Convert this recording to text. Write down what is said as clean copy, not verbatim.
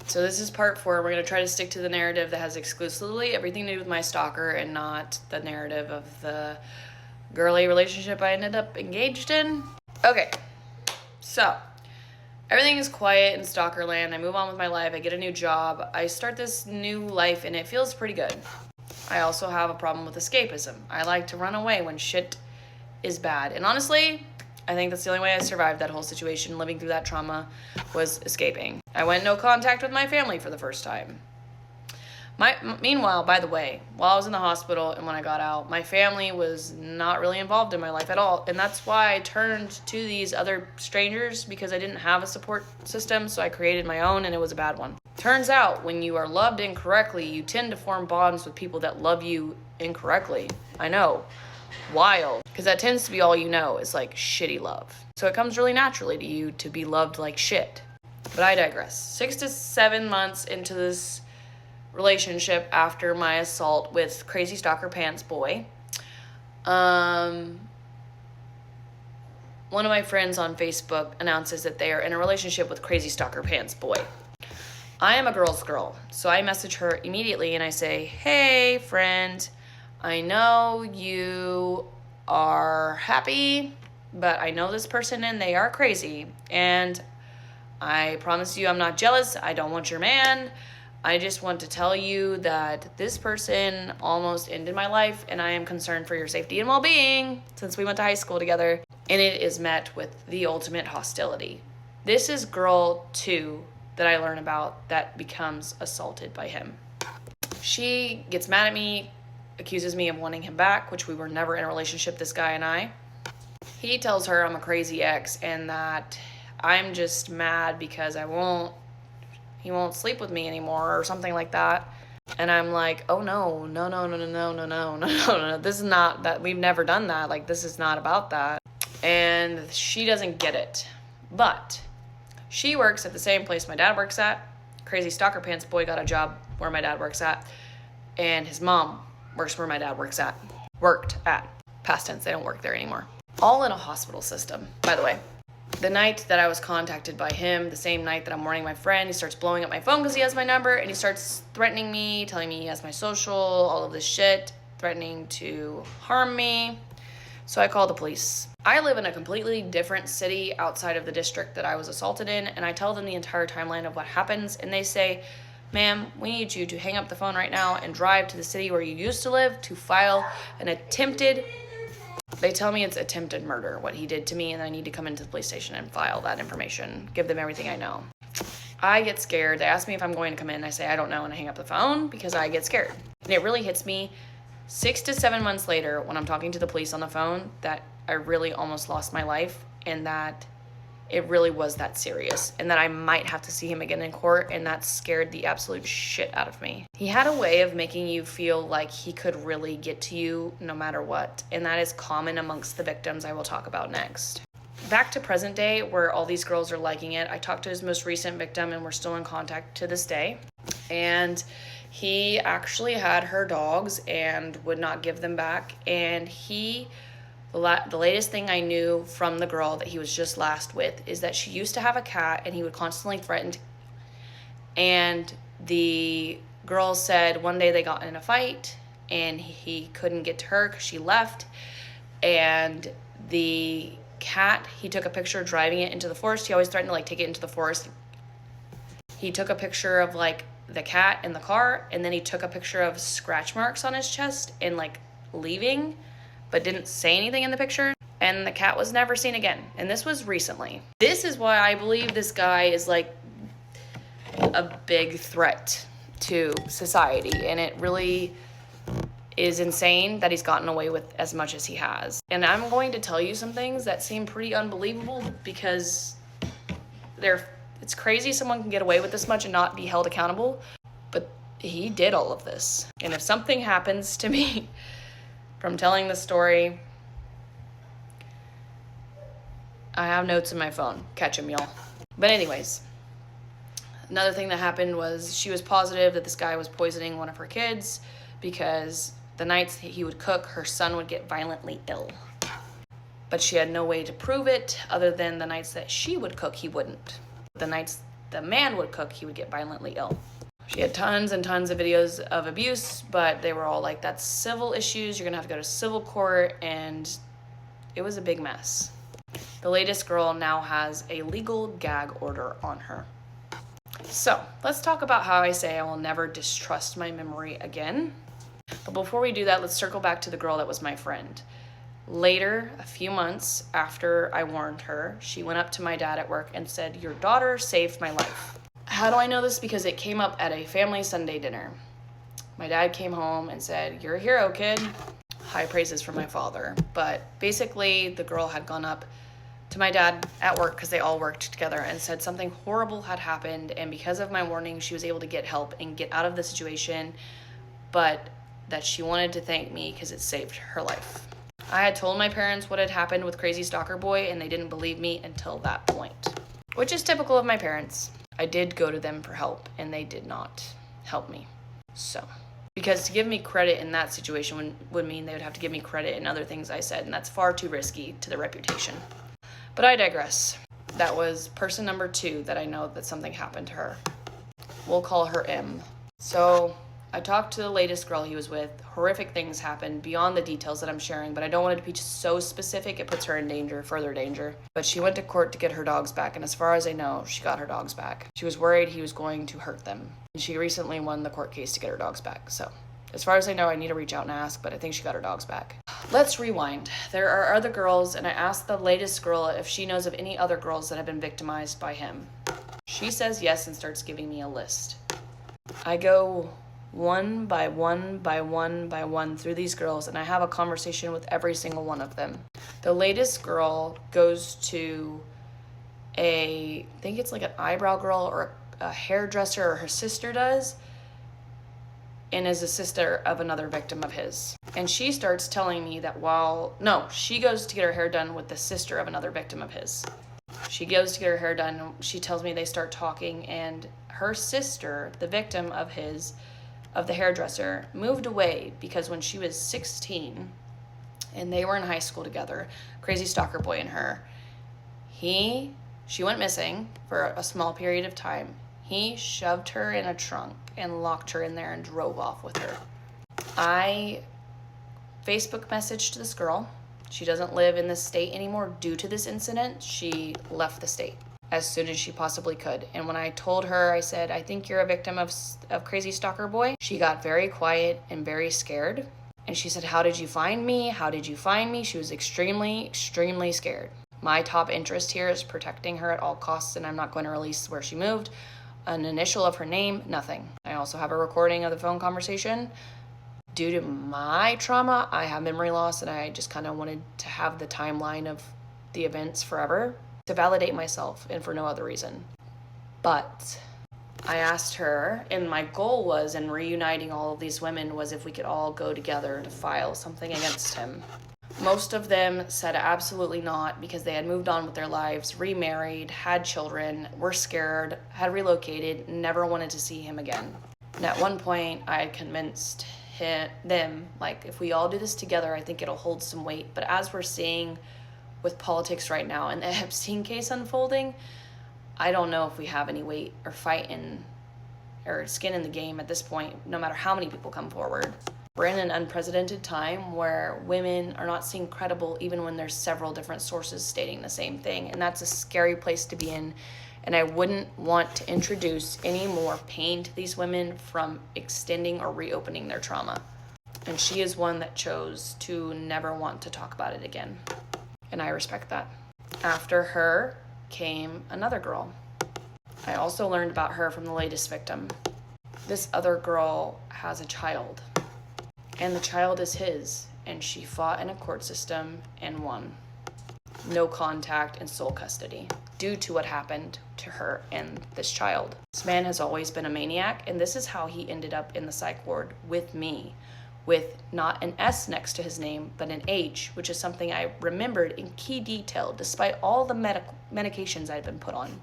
So this is part 4. We're going to try to stick to the narrative that has exclusively everything to do with my stalker and not the narrative of the girly relationship I ended up engaged in. Okay, so everything is quiet in stalker land. I move on with my life. I get a new job. I start this new life and it feels pretty good. I also have a problem with escapism. I like to run away when shit is bad. And honestly, I think that's the only way I survived that whole situation. Living through that trauma was escaping. I went no contact with my family for the first time. Meanwhile, by the way, while I was in the hospital and when I got out, my family was not really involved in my life at all. And that's why I turned to these other strangers, because I didn't have a support system. So I created my own, and it was a bad one. Turns out when you are loved incorrectly, you tend to form bonds with people that love you incorrectly. I know. Wild. Because that tends to be all you know is like shitty love. So it comes really naturally to you to be loved like shit. But I digress. 6 to 7 months into this relationship after my assault with Crazy Stalker Pants Boy, one of my friends on Facebook announces that they are in a relationship with Crazy Stalker Pants Boy. I am a girl's girl, so I message her immediately and I say, hey friend, I know you are happy, but I know this person and they are crazy, and I promise you I'm not jealous. I don't want your man. I just want to tell you that this person almost ended my life, and I am concerned for your safety and well-being since we went to high school together. And it is met with the ultimate hostility. This is girl 2 that I learn about that becomes assaulted by him. She gets mad at me, accuses me of wanting him back, which we were never in a relationship, this guy and I. He tells her I'm a crazy ex and that I'm just mad because he won't sleep with me anymore or something like that. And I'm like, oh no. This is not that. We've never done that. Like, this is not about that. And she doesn't get it. But she works at the same place my dad works at. Crazy Stalker Pants Boy got a job where my dad works at. And his mom works where my dad worked at. Past tense, they don't work there anymore. All in a hospital system, by the way. The night that I was contacted by him, the same night that I'm warning my friend, he starts blowing up my phone because he has my number, and he starts threatening me, telling me he has my social, all of this shit, threatening to harm me. So I call the police. I live in a completely different city outside of the district that I was assaulted in, and I tell them the entire timeline of what happens, and they say, ma'am, we need you to hang up the phone right now and drive to the city where you used to live to file an they tell me it's attempted murder, what he did to me, and I need to come into the police station and file that information, give them everything I know. I get scared. They ask me if I'm going to come in. I say I don't know, and I hang up the phone because I get scared. And it really hits me 6 to 7 months later when I'm talking to the police on the phone that I really almost lost my life, and that it really was that serious, and that I might have to see him again in court, and that scared the absolute shit out of me. He had a way of making you feel like he could really get to you no matter what, and that is common amongst the victims I will talk about next. Back to present day, where all these girls are liking it. I talked to his most recent victim, and we're still in contact to this day, and he actually had her dogs and would not give them back, and the latest thing I knew from the girl that he was just last with is that she used to have a cat and he would constantly threaten. And the girl said one day they got in a fight and he couldn't get to her because she left. And the cat, he took a picture driving it into the forest. He always threatened to take it into the forest. He took a picture of the cat in the car, and then he took a picture of scratch marks on his chest and leaving, but didn't say anything in the picture, and the cat was never seen again. And this was recently. This is why I believe this guy is a big threat to society, and it really is insane that he's gotten away with as much as he has. And I'm going to tell you some things that seem pretty unbelievable because it's crazy someone can get away with this much and not be held accountable, but he did all of this. And if something happens to me from telling this story, I have notes in my phone. Catch him, y'all. But anyways, another thing that happened was she was positive that this guy was poisoning one of her kids because the nights he would cook, her son would get violently ill. But she had no way to prove it other than the nights that she would cook, he wouldn't. The nights the man would cook, he would get violently ill. She had tons and tons of videos of abuse, but they were all like, that's civil issues, you're gonna have to go to civil court, and it was a big mess. The latest girl now has a legal gag order on her. So let's talk about how I say I will never distrust my memory again. But before we do that, let's circle back to the girl that was my friend. Later, a few months after I warned her, she went up to my dad at work and said, "Your daughter saved my life." How do I know this? Because it came up at a family Sunday dinner. My dad came home and said, "You're a hero, kid." High praises from my father. But basically, the girl had gone up to my dad at work, because they all worked together, and said something horrible had happened, and because of my warning, she was able to get help and get out of the situation, but that she wanted to thank me because it saved her life. I had told my parents what had happened with Crazy Stalker Boy, and they didn't believe me until that point, which is typical of my parents. I did go to them for help, and they did not help me. So, because to give me credit in that situation would mean they would have to give me credit in other things I said, and that's far too risky to the reputation. But I digress. That was person number 2 that I know that something happened to her. We'll call her M. So I talked to the latest girl he was with. Horrific things happened beyond the details that I'm sharing, but I don't want it to be so specific it puts her in danger, further danger. But she went to court to get her dogs back, and as far as I know, she got her dogs back. She was worried he was going to hurt them. And she recently won the court case to get her dogs back. So as far as I know, I need to reach out and ask, but I think she got her dogs back. Let's rewind. There are other girls, and I asked the latest girl if she knows of any other girls that have been victimized by him. She says yes and starts giving me a list. I go one by one by one by one through these girls, and I have a conversation with every single one of them. The latest girl goes to I think it's like an eyebrow girl or a hairdresser, or her sister does, and is a sister of another victim of his. And she starts telling me that she goes to get her hair done with the sister of another victim of his. She goes to get her hair done, and she tells me they start talking, and her sister, the victim of the hairdresser, moved away because when she was 16, and they were in high school together, Crazy Stalker Boy and her, she went missing for a small period of time. He shoved her in a trunk and locked her in there and drove off with her. I Facebook messaged this girl. She doesn't live in this state anymore due to this incident. She left the state as soon as she possibly could. And when I told her, I said, "I think you're a victim of Crazy Stalker Boy," she got very quiet and very scared. And she said, "How did you find me? How did you find me?" She was extremely, extremely scared. My top interest here is protecting her at all costs, and I'm not going to release where she moved, an initial of her name, nothing. I also have a recording of the phone conversation. Due to my trauma, I have memory loss, and I just kind of wanted to have the timeline of the events forever to validate myself and for no other reason. But I asked her, and my goal was in reuniting all of these women was if we could all go together to file something against him. Most of them said absolutely not, because they had moved on with their lives, remarried, had children, were scared, had relocated, never wanted to see him again. And at one point, I had convinced them, like, if we all do this together, I think it'll hold some weight. But as we're seeing with politics right now and the Epstein case unfolding, I don't know if we have any weight or fight or skin in the game at this point, no matter how many people come forward. We're in an unprecedented time where women are not seen credible even when there's several different sources stating the same thing, and that's a scary place to be in. And I wouldn't want to introduce any more pain to these women from extending or reopening their trauma. And she is one that chose to never want to talk about it again. And I respect that. After her came another girl. I also learned about her from the latest victim. This other girl has a child, and the child is his, and she fought in a court system and won. No contact and sole custody due to what happened to her and this child. This man has always been a maniac, and this is how he ended up in the psych ward with me, with not an S next to his name, but an H, which is something I remembered in key detail despite all the medications I'd been put on.